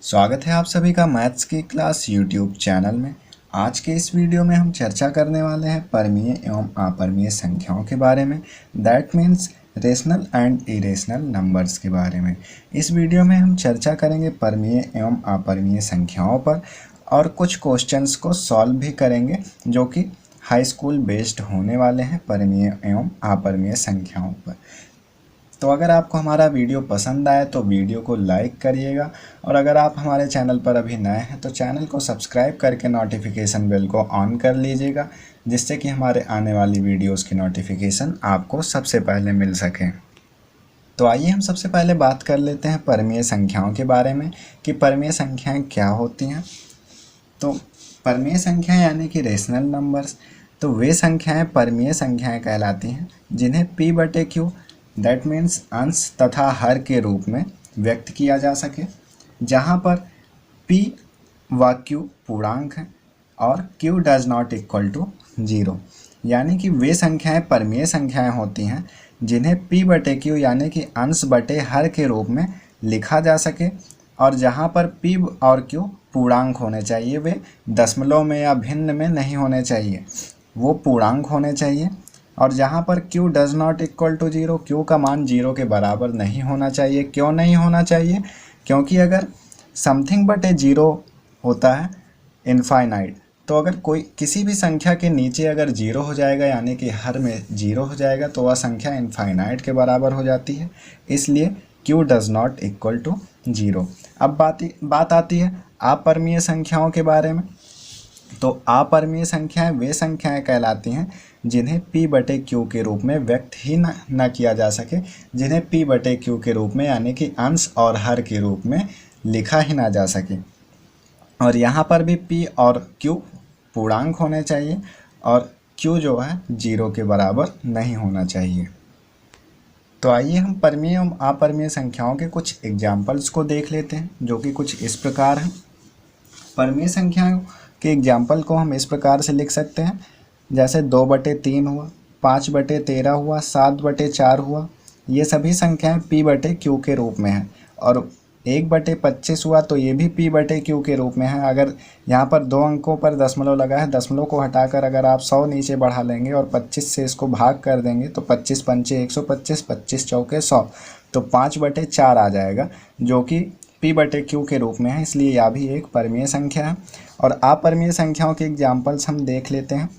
स्वागत है आप सभी का मैथ्स की क्लास यूट्यूब चैनल में। आज के इस वीडियो में हम चर्चा करने वाले हैं परमीय एवं अपरमीय संख्याओं के बारे में, that means rational and irrational numbers के बारे में। इस वीडियो में हम चर्चा करेंगे परमीय एवं अपरमीय संख्याओं पर और कुछ क्वेश्चंस को सॉल्व भी करेंगे जो कि हाई स्कूल बेस्ड होने वाले हैं परमीय एवं अपरमीय संख्याओं पर। तो अगर आपको हमारा वीडियो पसंद आए तो वीडियो को लाइक करिएगा और अगर आप हमारे चैनल पर अभी नए हैं तो चैनल को सब्सक्राइब करके नोटिफिकेशन बेल को ऑन कर लीजिएगा, जिससे कि हमारे आने वाली वीडियोस की नोटिफिकेशन आपको सबसे पहले मिल सके। तो आइए हम सबसे पहले बात कर लेते हैं परमीय संख्याओं के बारे में कि परमीय संख्याएँ क्या होती हैं। तो परमीय संख्याएँ यानी कि रेशनल नंबर्स, तो वे संख्याएँ परमीय संख्याएँ कहलाती हैं जिन्हें p/q दैट मीन्स अंश तथा हर के रूप में व्यक्त किया जा सके, जहाँ पर p व q पूर्णांक हैं और q does not equal to 0, यानी कि वे संख्याएं परमीय संख्याएं होती हैं जिन्हें p/q यानी कि अंश बटे हर के रूप में लिखा जा सके और जहाँ पर p और q पूर्णांक होने चाहिए, वे दशमलव में या भिन्न में नहीं होने चाहिए, वो पूर्णांक होने चाहिए। और जहाँ पर q does not equal to 0, q का मान 0 के बराबर नहीं होना चाहिए। क्यों नहीं होना चाहिए? क्योंकि अगर समथिंग बटे 0 होता है इनफाइनाइट, तो अगर कोई किसी भी संख्या के नीचे अगर 0 हो जाएगा यानी कि हर में 0 हो जाएगा तो वह संख्या इनफाइनाइट के बराबर हो जाती है, इसलिए q does not equal to 0। अब बात आती है अपरमीय संख्याओं के बारे में। तो अपरमीय संख्याएं वे संख्याएं कहलाती हैं जिन्हें p/q के रूप में व्यक्त ही न किया जा सके, जिन्हें p/q के रूप में यानी कि अंश और हर के रूप में लिखा ही ना जा सके। और यहाँ पर भी p और q पूर्णांक होने चाहिए और q जो है 0 के बराबर नहीं होना चाहिए। तो आइए हम परमीय एवं अपरमीय संख्याओं के कुछ एग्जाम्पल्स को देख लेते हैं जो कि कुछ इस प्रकार हैं। परमीय संख्याओं के एग्जाम्पल को हम इस प्रकार से लिख सकते हैं, जैसे 2/3 हुआ, 5/13 हुआ, 7/4 हुआ। ये सभी संख्याएं p/q के रूप में हैं और 1/25 हुआ तो ये भी p/q के रूप में है। अगर यहाँ पर 2 अंकों पर दशमलव लगा है, दशमलव को हटाकर अगर आप 100 नीचे बढ़ा लेंगे और 25 से इसको भाग कर देंगे तो 25 पंचे 125, 25 चौके 100, तो 5/4 आ जाएगा जो कि p/q के रूप में है, इसलिए यह भी एक परमीय संख्या है। और अपरमीय संख्याओं के एग्जाम्पल्स हम देख लेते हैं।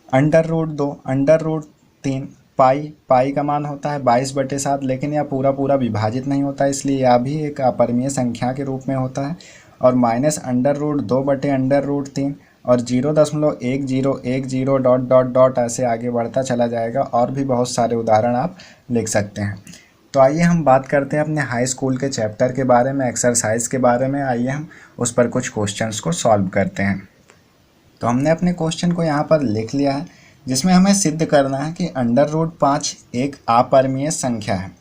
√2, √3, पाई का मान होता है 22/7, लेकिन यह पूरा विभाजित नहीं होता, इसलिए यह भी एक अपरमीय संख्या के रूप में होता है। और -√2/√3 और 0.1010 ... ऐसे आगे बढ़ता चला जाएगा और भी बहुत सारे उदाहरण आप लिख सकते हैं। तो आइए हम बात करते हैं अपने हाई स्कूल के चैप्टर के बारे में, एक्सरसाइज के बारे में। आइए हम उस पर कुछ क्वेश्चंस को सॉल्व करते हैं। तो हमने अपने क्वेश्चन को यहाँ पर लिख लिया है, जिसमें हमें सिद्ध करना है कि √5 एक अपरमीय संख्या है।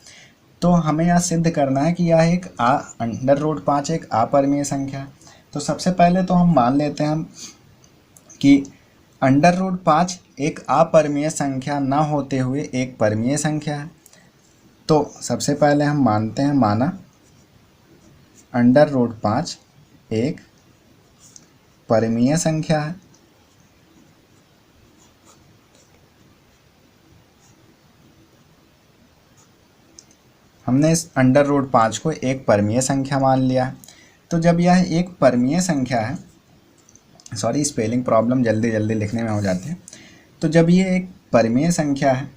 तो हमें यह सिद्ध करना है कि यह एक √5 एक अपरमीय संख्या है। तो सबसे पहले तो हम मान लेते हैं कि √5 एक अपरमीय संख्या न होते हुए एक परमीय संख्या है। तो सबसे पहले हम मानते हैं, माना √5 एक परमीय संख्या है। हमने इस √5 को एक परमीय संख्या मान लिया है। तो जब यह एक परमीय संख्या है, सॉरी स्पेलिंग प्रॉब्लम जल्दी लिखने में हो जाती है। तो जब ये एक परमीय संख्या है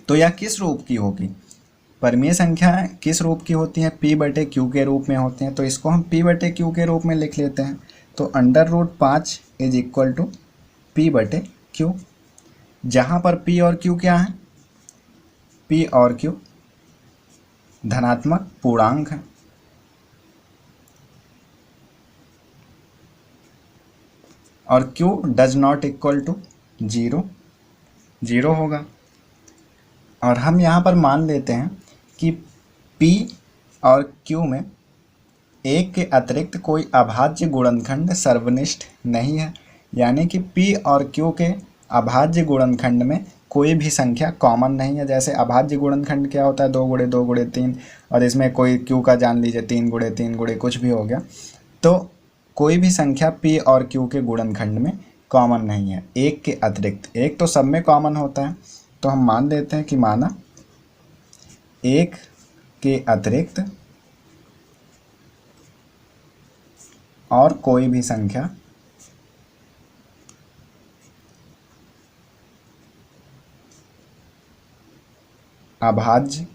तो यह किस रूप की होगी? परमीय संख्या किस रूप की होती हैं? p/q के रूप में होते हैं। तो इसको हम p/q के रूप में लिख लेते हैं। तो √5 इज इक्वल टू p/q, जहाँ पर p और q क्या है? p और q धनात्मक पूर्णांक है और q does not equal to 0 होगा। और हम यहाँ पर मान लेते हैं कि p और q में एक के अतिरिक्त कोई अभाज्य गुणनखंड सर्वनिष्ठ नहीं है, यानी कि p और q के अभाज्य गुणनखंड में कोई भी संख्या कॉमन नहीं है। जैसे अभाज्य गुणनखंड क्या होता है, 2 गुणे 2 गुणे 3, और इसमें कोई q का जान लीजिए 3 गुणे 3 गुणे कुछ भी हो गया। तो कोई भी संख्या p और q के गुणनखंड में कॉमन नहीं है, एक के अतिरिक्त। एक तो सब में कॉमन होता है, तो हम मान लेते हैं कि माना एक के अतिरिक्त और कोई भी संख्या अभाज्य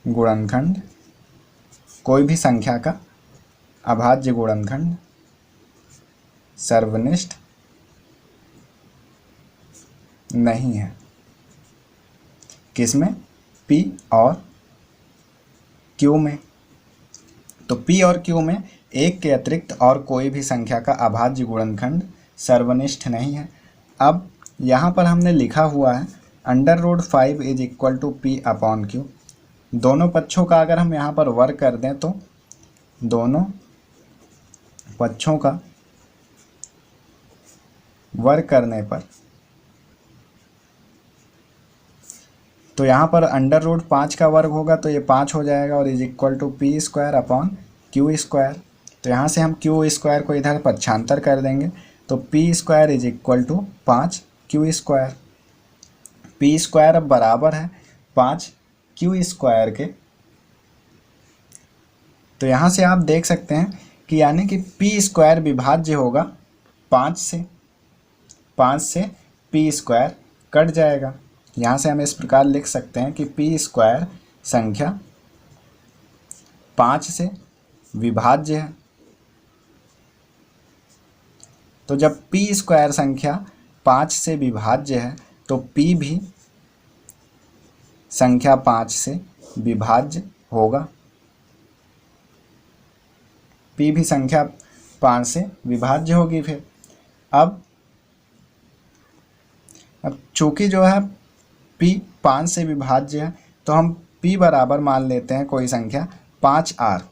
गुणनखंड, कोई भी संख्या का अभाज्य गुणनखंड सर्वनिष्ठ नहीं है। किसमें? p और q में। तो p और q में एक के अतिरिक्त और कोई भी संख्या का अभाज्य गुणनखंड सर्वनिष्ठ नहीं है। अब यहाँ पर हमने लिखा हुआ है √5 is equal to p upon q। दोनों पक्षों का अगर हम यहाँ पर वर्ग कर दें तो दोनों पक्षों का वर्ग करने पर तो यहाँ पर √5 का वर्ग होगा तो ये 5 हो जाएगा, और is equal to p² upon q²। तो यहाँ से हम q² को इधर पक्षांतर कर देंगे तो p² is equal to 5q²। p² अब बराबर है 5q² के। तो यहाँ से आप देख सकते हैं कि यानी कि p² विभाज्य होगा 5 से। 5 से p² कट जाएगा। यहाँ से हम इस प्रकार लिख सकते हैं कि p² संख्या 5 से विभाज्य है। तो जब p² संख्या 5 से विभाज्य है तो p भी संख्या 5 से विभाज्य होगा। p भी संख्या 5 से विभाज्य होगी। फिर अब चूंकि जो है p 5 से विभाज्य है तो हम p बराबर मान लेते हैं कोई संख्या 5r।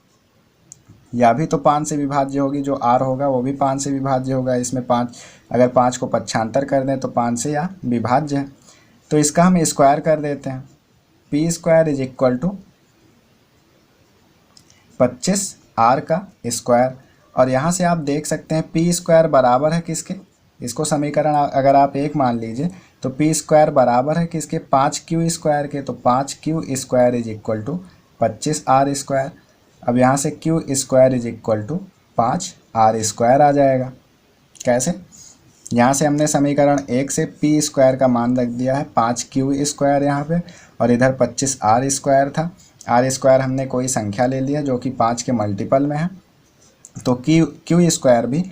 या भी तो 5 से विभाज्य होगी, जो r होगा वो भी 5 से विभाज्य होगा। इसमें 5 अगर 5 को पक्षांतर कर दें तो 5 से या विभाज्य है। तो इसका हम स्क्वायर कर देते हैं, p² is equal to 25r का स्क्वायर। और यहाँ से आप देख सकते हैं p² बराबर है किसके, इसको समीकरण अगर आप 1 मान लीजिए तो p² बराबर है किसके, 5q² के। तो 5q² is equal to 25r²। अब यहाँ से q² is equal to 5r² आ जाएगा। कैसे? यहाँ से हमने समीकरण 1 से p² का मान रख दिया है 5q² यहाँ पे, और इधर 25r² था। r² हमने कोई संख्या ले लिया जो कि 5 के मल्टीपल में है, तो q² भी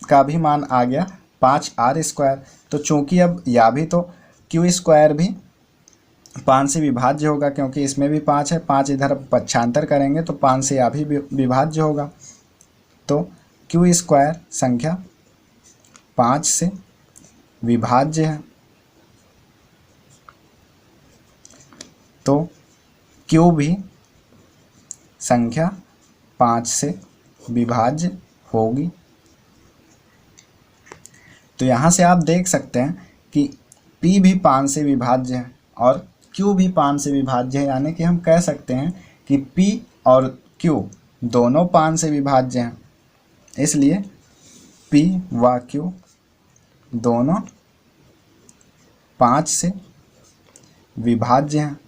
का भी मान आ गया 5r²। तो चूंकि अब या भी तो q² भी 5 से विभाज्य होगा, क्योंकि इसमें भी 5 है। 5 इधर पक्षांतर करेंगे तो 5 से या भी विभाज्य होगा। तो q² संख्या 5 से विभाज्य है। तो q भी संख्या 5 से विभाज्य होगी। तो यहाँ से आप देख सकते हैं कि p भी 5 से विभाज्य है और q भी 5 से विभाज्य है। यानी कि हम कह सकते हैं कि p और q दोनों 5 से विभाज्य हैं। इसलिए p व q दोनों 5 से विभाज्य हैं।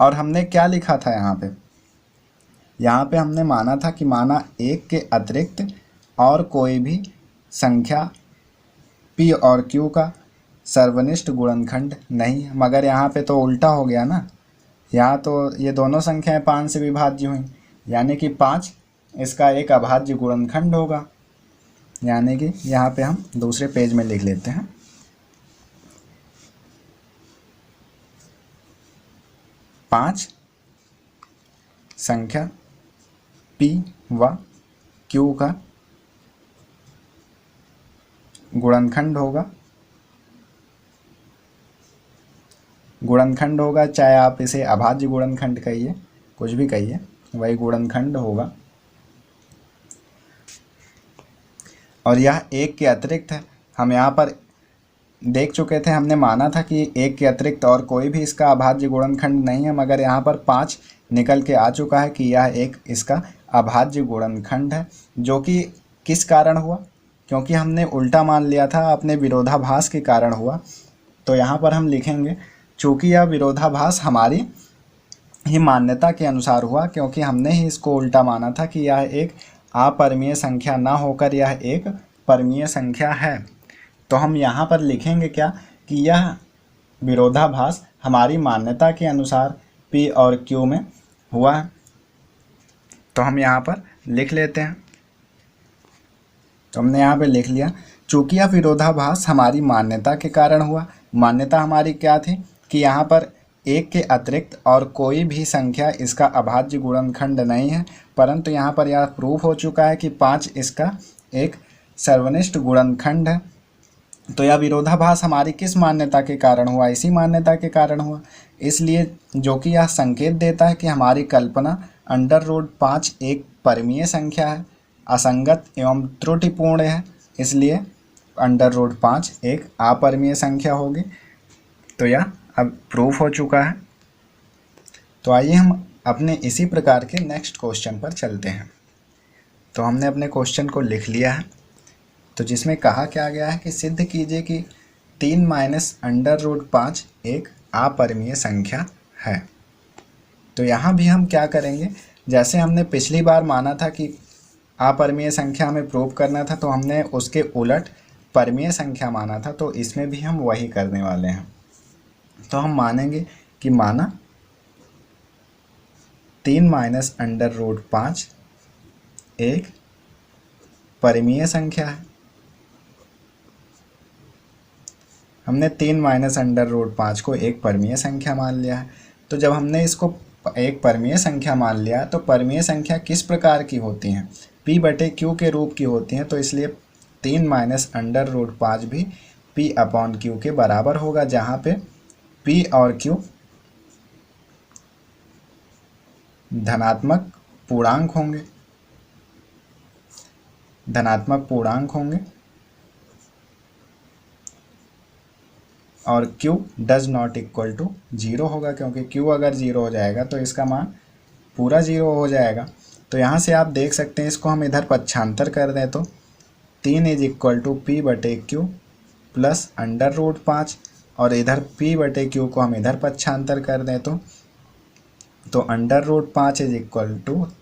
और हमने क्या लिखा था यहाँ पे? यहाँ पे हमने माना था कि माना एक के अतिरिक्त और कोई भी संख्या p और q का सर्वनिष्ठ गुणनखंड नहीं है। मगर यहाँ पे तो उल्टा हो गया ना, यहाँ तो ये दोनों संख्याएं 5 से विभाज्य हुई, यानी कि 5 इसका एक अभाज्य गुणनखंड होगा। यानी कि यहाँ पे हम दूसरे पेज में लिख लेते हैं, 5 संख्या p व q का गुणनखंड होगा। चाहे आप इसे अभाज्य गुणनखंड कहिए, कुछ भी कहिए, वही गुणनखंड होगा। और यह 1 के अतिरिक्त है। हम यहाँ पर देख चुके थे, हमने माना था कि 1 के अतिरिक्त और कोई भी इसका अभाज्य गुणनखंड नहीं है, मगर यहाँ पर 5 निकल के आ चुका है कि यह एक इसका अभाज्य गुणनखंड है। जो कि किस कारण हुआ? क्योंकि हमने उल्टा मान लिया था, अपने विरोधाभास के कारण हुआ। तो यहाँ पर हम लिखेंगे चूँकि यह विरोधाभास हमारी ही मान्यता के अनुसार हुआ, क्योंकि हमने ही इसको उल्टा माना था कि यह एक अपरिमेय संख्या ना होकर यह एक परिमेय संख्या है। तो हम यहाँ पर लिखेंगे क्या कि यह विरोधाभास हमारी मान्यता के अनुसार P और Q में हुआ है। तो हम यहाँ पर लिख लेते हैं। तो हमने यहाँ पे लिख लिया, चूँकि यह विरोधाभास हमारी मान्यता के कारण हुआ। मान्यता हमारी क्या थी कि यहाँ पर 1 के अतिरिक्त और कोई भी संख्या इसका अभाज्य गुणनखंड नहीं है, परंतु यहाँ पर यह प्रूफ हो चुका है कि 5 इसका एक सर्वनिष्ठ गुणनखंड है। तो यह विरोधाभास हमारी किस मान्यता के कारण हुआ? इसी मान्यता के कारण हुआ। इसलिए जो कि यह संकेत देता है कि हमारी कल्पना √5 एक परिमेय संख्या है, असंगत एवं त्रुटिपूर्ण है, इसलिए √5 एक अपरिमेय संख्या होगी। तो यह अब प्रूफ हो चुका है। तो आइए हम अपने इसी प्रकार के नेक्स्ट क्वेश्चन पर चलते हैं। तो हमने अपने क्वेश्चन को लिख लिया है, तो जिसमें कहा क्या गया है कि सिद्ध कीजिए कि 3 - √5 एक अपरिमेय संख्या है। तो यहाँ भी हम क्या करेंगे, जैसे हमने पिछली बार माना था कि अपरिमेय संख्या हमें प्रूव करना था, तो हमने उसके उलट परिमेय संख्या माना था, तो इसमें भी हम वही करने वाले हैं। तो हम मानेंगे कि माना 3 - √5 एक परिमेय संख्या है। हमने 3 - √5 को एक परिमेय संख्या मान लिया है। तो जब हमने इसको एक परिमेय संख्या मान लिया, तो परिमेय संख्या किस प्रकार की होती हैं? P/Q के रूप की होती हैं। तो इसलिए 3 - √5 भी P/Q के बराबर होगा, जहाँ पे P और Q धनात्मक पूर्णांक होंगे और Q does not equal to 0 होगा, क्योंकि Q अगर 0 हो जाएगा तो इसका मान पूरा 0 हो जाएगा। तो यहाँ से आप देख सकते हैं, इसको हम इधर पक्षांतर कर दें तो 3 = P/Q प्लस √5, और इधर P/Q को हम इधर पक्षांतर कर दें तो √5 =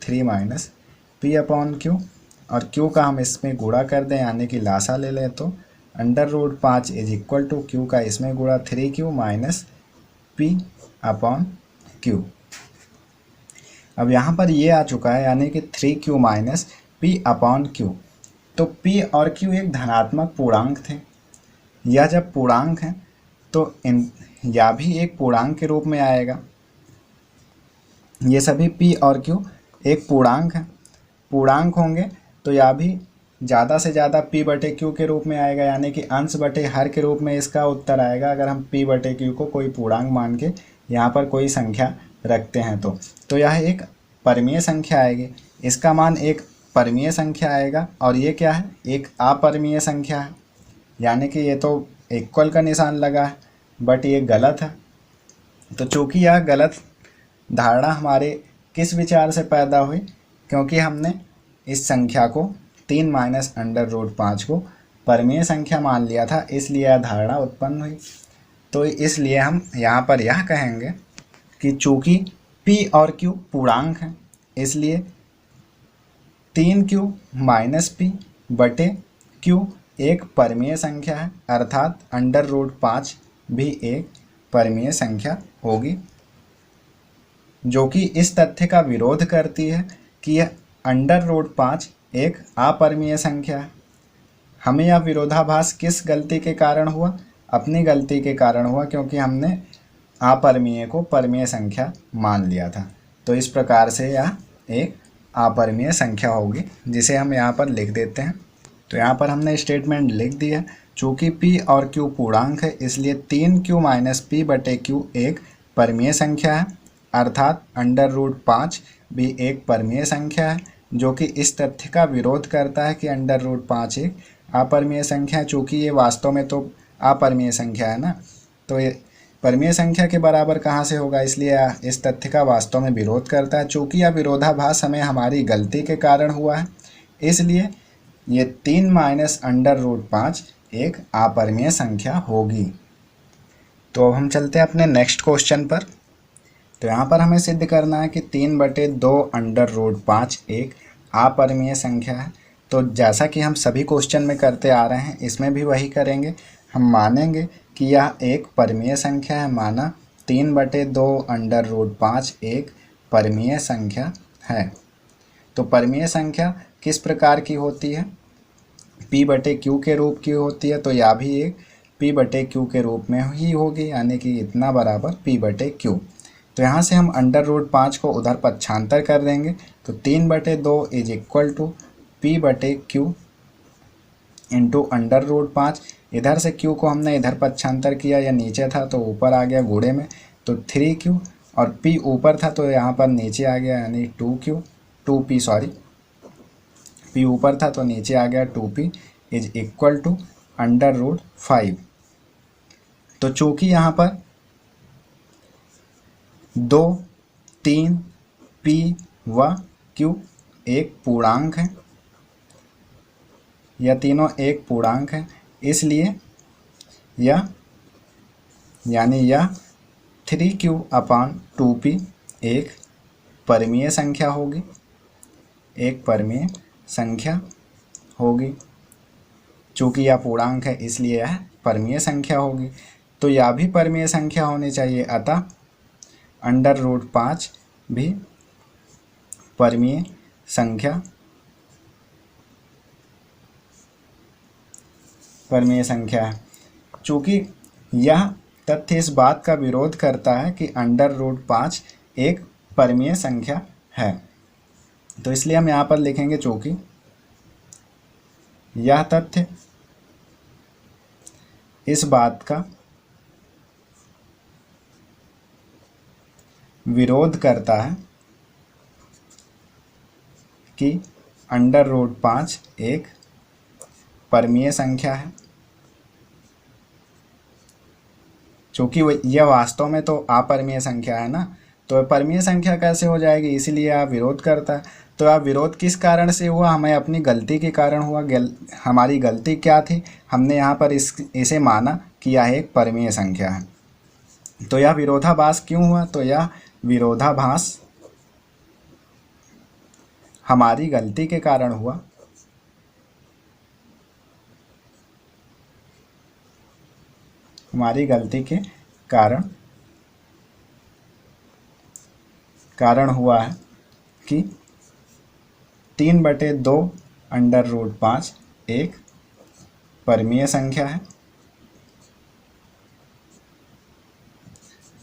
3 - P/Q, और Q का हम इसमें गुणा कर दें, यानी कि लासा ले लें तो √5 = Q का इसमें गुणा 3Q - P/Q। अब यहाँ पर ये आ चुका है, यानी कि 3Q - P/Q। तो P और Q एक धनात्मक पूर्णांक थे। यह जब पूर्णांक है तो यह भी एक पूर्णांक के रूप में आएगा। ये सभी P और Q एक पूर्णांक है, पूर्णांक होंगे तो यह भी ज़्यादा से ज़्यादा P/Q के रूप में आएगा, यानी कि अंश बटे हर के रूप में इसका उत्तर आएगा। अगर हम P/Q को कोई पूर्णांक मान के यहाँ पर कोई संख्या रखते हैं तो यह एक परिमेय संख्या आएगी। इसका मान एक परिमेय संख्या आएगा, और ये क्या है? एक अपरिमेय संख्या है, यानी कि ये तो इक्वल का निशान लगा है, बट ये गलत है। तो चूँकि यह गलत धारणा हमारे किस विचार से पैदा हुई? क्योंकि हमने इस संख्या को 3 - √5 को परिमेय संख्या मान लिया था, इसलिए यह धारणा उत्पन्न हुई। तो इसलिए हम यहाँ पर यह कहेंगे कि चूँकि P और Q पूर्णांक हैं, इसलिए 3Q - P/Q एक परिमेय संख्या है, अर्थात √5 भी एक परिमेय संख्या होगी, जो कि इस तथ्य का विरोध करती है कि यह √5 एक अपरिमेय संख्या है। हमें यह विरोधाभास किस गलती के कारण हुआ? अपनी गलती के कारण हुआ, क्योंकि हमने अपरिमेय को परिमेय संख्या मान लिया था। तो इस प्रकार से यह एक अपरिमेय संख्या होगी, जिसे हम यहाँ पर लिख देते हैं। तो यहाँ पर हमने स्टेटमेंट लिख दिया, चूँकि P और Q पूर्णांक है, इसलिए 3Q - P/Q एक परिमेय संख्या है, अर्थात √5 भी एक परिमेय संख्या है, जो कि इस तथ्य का विरोध करता है कि √5 एक अपरिमेय संख्या है, चूँकि ये वास्तव में तो अपरिमेय संख्या है ना, तो ये परिमेय संख्या के बराबर कहाँ से होगा, इसलिए इस तथ्य का वास्तव में विरोध करता है। चूँकि यह विरोधाभास हमें हमारी गलती के कारण हुआ है, इसलिए ये 3 माइनस अंडर रूट 5 एक अपरिमेय संख्या होगी। तो अब हम चलते हैं अपने नेक्स्ट क्वेश्चन पर। तो यहाँ पर हमें सिद्ध करना है कि 3/2 अंडर रूट 5 एक अपरिमेय संख्या है। तो जैसा कि हम सभी क्वेश्चन में करते आ रहे हैं, इसमें भी वही करेंगे। हम मानेंगे कि यह एक परिमेय संख्या है, माना 3/2 अंडर रूट 5 एक परिमेय संख्या है। तो परिमेय संख्या किस प्रकार की होती है, p/q के रूप की होती है, तो यह भी एक p/q के रूप में ही होगी, यानी कि इतना बराबर p/q। तो यहाँ से हम अंडर रूट 5 को उधर पक्षांतर कर देंगे, तो 3/2 is equal to p/q into under root 5। इधर से q को हमने इधर पक्षांतर किया, या नीचे था तो ऊपर आ गया गुणे में, तो 3q, और p ऊपर था तो यहाँ पर नीचे आ गया, यानी 2p सॉरी, p ऊपर था तो नीचे आ गया 2p is equal to under root 5। तो चूँकि यहाँ पर 2, 3, p व q एक पूर्णांक है, यह तीनों एक पूर्णांक है, इसलिए यह यानी यह 3q/2p एक परिमेय संख्या होगी, एक परिमेय संख्या होगी। चूँकि यह पूर्णांक है इसलिए यह परिमेय संख्या होगी। तो यह भी परिमेय संख्या होनी चाहिए, अतः अंडर रूट 5 भी परिमेय संख्या है। चूँकि यह तथ्य इस बात का विरोध करता है कि अंडर रूट 5 एक परिमेय संख्या है, तो इसलिए हम यहाँ पर लिखेंगे चूँकि यह तथ्य इस बात का विरोध करता है कि अंडर रूट 5 एक परिमेय संख्या है। चूँकि यह वास्तव में तो अपरिमेय संख्या है ना, तो परिमेय संख्या कैसे हो जाएगी, इसीलिए यह विरोध करता है। तो यह विरोध किस कारण से हुआ, हमें अपनी गलती के कारण हुआ। हमारी गलती क्या थी, हमने यहाँ पर इसे माना कि यह एक परिमेय संख्या है। तो यह विरोधाभास क्यों हुआ, तो यह विरोधाभास हमारी गलती के कारण हुआ। हमारी गलती के कारण हुआ है कि 3/2 अंडर रूट 5 एक परिमेय संख्या है,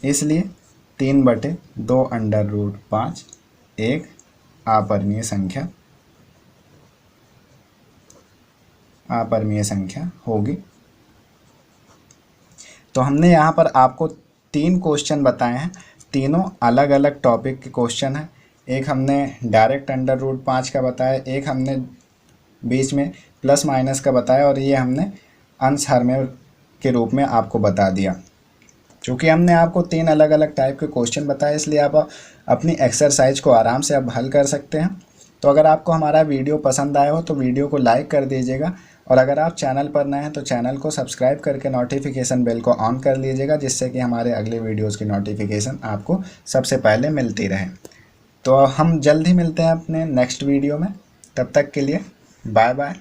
इसलिए 3/2 अंडर रूट 5 एक अपरिमेय संख्या होगी। तो हमने यहाँ पर आपको 3 क्वेश्चन बताए हैं, तीनों अलग अलग टॉपिक के क्वेश्चन हैं। एक हमने डायरेक्ट अंडर रूट 5 का बताया, एक हमने बीच में प्लस माइनस का बताया, और ये हमने अंश हर के रूप में आपको बता दिया। क्योंकि हमने आपको 3 अलग अलग टाइप के क्वेश्चन बताए, इसलिए आप अपनी एक्सरसाइज को आराम से अब हल कर सकते हैं। तो अगर आपको हमारा वीडियो पसंद आया हो तो वीडियो को लाइक कर दीजिएगा, और अगर आप चैनल पर नए हैं तो चैनल को सब्सक्राइब करके नोटिफिकेशन बेल को ऑन कर लीजिएगा, जिससे कि हमारे अगले वीडियोज़ की नोटिफिकेशन आपको सबसे पहले मिलती रहे। तो हम जल्द ही मिलते हैं अपने नेक्स्ट वीडियो में, तब तक के लिए बाय बाय।